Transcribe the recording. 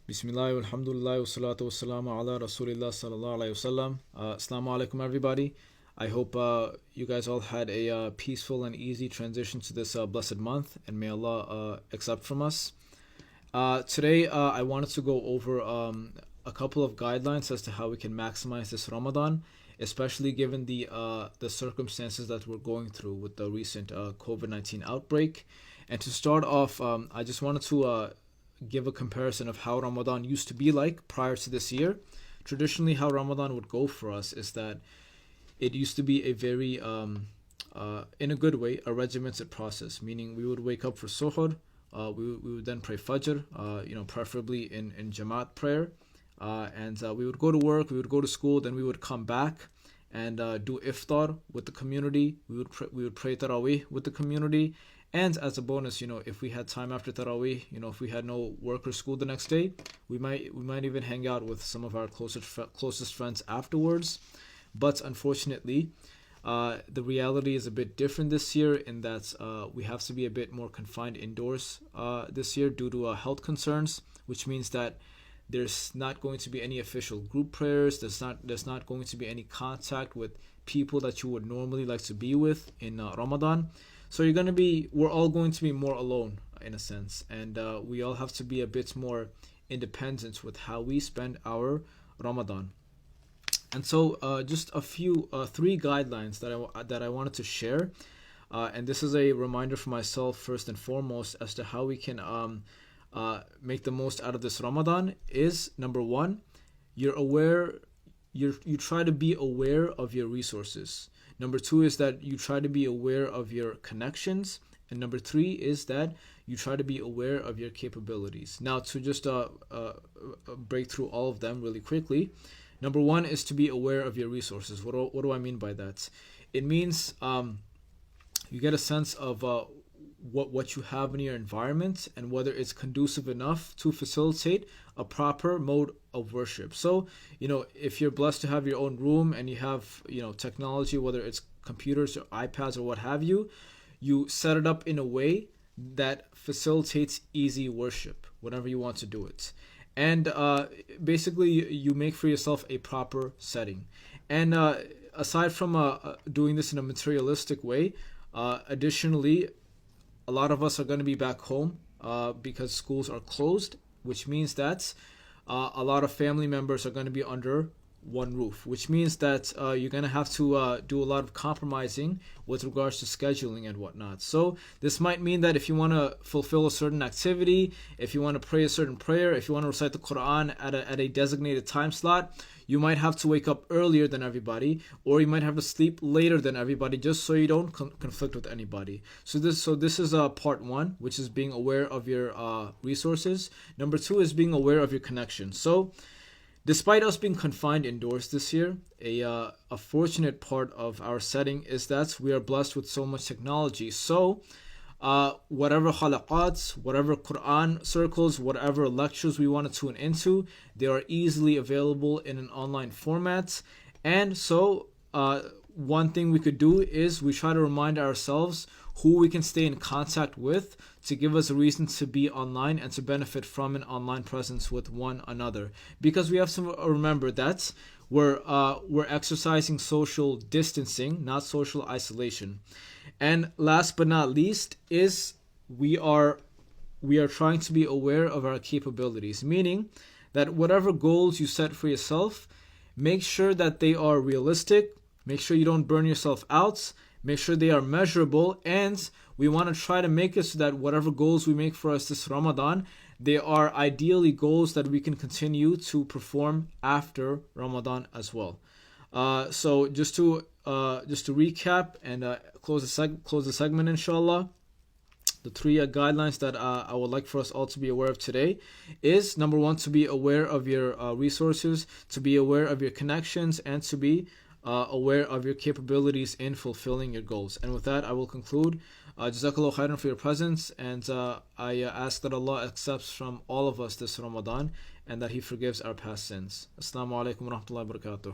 Bismillah, alhamdulillah, wa salatu wa salamu ala rasulillah sallallahu alayhi wasallam. Assalamu alaikum, everybody. I hope you guys all had a peaceful and easy transition to this blessed month, and may Allah accept from us. Today, I wanted to go over a couple of guidelines as to how we can maximize this Ramadan, especially given the circumstances that we're going through with the recent COVID-19 outbreak. And to start off, I just wanted to give a comparison of how Ramadan used to be like prior to this year. Traditionally, how Ramadan would go for us is that it used to be a very, in a good way, a regimented process, meaning we would wake up for suhoor, we would then pray fajr, preferably in Jamaat prayer, and we would go to work, we would go to school, then we would come back and do iftar with the community. We would pray tarawih with the community. And as a bonus, if we had time after Taraweeh, if we had no work or school the next day, we might even hang out with some of our closest friends afterwards. But unfortunately, the reality is a bit different this year in that we have to be a bit more confined indoors this year due to health concerns, which means that there's not going to be any official group prayers. There's not going to be any contact with people that you would normally like to be with in Ramadan. So we're all going to be more alone in a sense, and we all have to be a bit more independent with how we spend our Ramadan. And so just three guidelines that I wanted to share, and this is a reminder for myself first and foremost as to how we can make the most out of this Ramadan. Is number one, you try to be aware of your resources. Number two is that you try to be aware of your connections. And number three is that you try to be aware of your capabilities. Now, to just break through all of them really quickly, number one is to be aware of your resources. What do I mean by that? It means you get a sense of what you have in your environment and whether it's conducive enough to facilitate a proper mode of worship. So, if you're blessed to have your own room and you have, technology, whether it's computers or iPads or what have you, you set it up in a way that facilitates easy worship whenever you want to do it. And basically, you make for yourself a proper setting. And aside from doing this in a materialistic way, additionally, a lot of us are going to be back home because schools are closed, which means that a lot of family members are going to be under one roof, which means that you're going to have to do a lot of compromising with regards to scheduling and whatnot. So this might mean that if you want to fulfill a certain activity, if you want to pray a certain prayer, if you want to recite the Qur'an at a designated time slot, you might have to wake up earlier than everybody, or you might have to sleep later than everybody, just so you don't conflict with anybody. So this is part one, which is being aware of your resources. Number two is being aware of your connections. So despite us being confined indoors this year, a fortunate part of our setting is that we are blessed with so much technology. So whatever halaqats, whatever Qur'an circles, whatever lectures we want to tune into, they are easily available in an online format. And so one thing we could do is we try to remind ourselves who we can stay in contact with to give us a reason to be online and to benefit from an online presence with one another. Because we have to remember that we're exercising social distancing, not social isolation. And last but not least is we are trying to be aware of our capabilities, meaning that whatever goals you set for yourself, make sure that they are realistic, make sure you don't burn yourself out, make sure they are measurable, and we want to try to make it so that whatever goals we make for us this Ramadan, they are ideally goals that we can continue to perform after Ramadan as well. So just to recap and close the segment, inshallah, the three guidelines that I would like for us all to be aware of today is, number one, to be aware of your resources, to be aware of your connections, and to be aware of your capabilities in fulfilling your goals. And with that, I will conclude. Jazakallah khairan for your presence, and I ask that Allah accepts from all of us this Ramadan and that He forgives our past sins. Assalamu alaikum wa rahmatullahi wa barakatuh.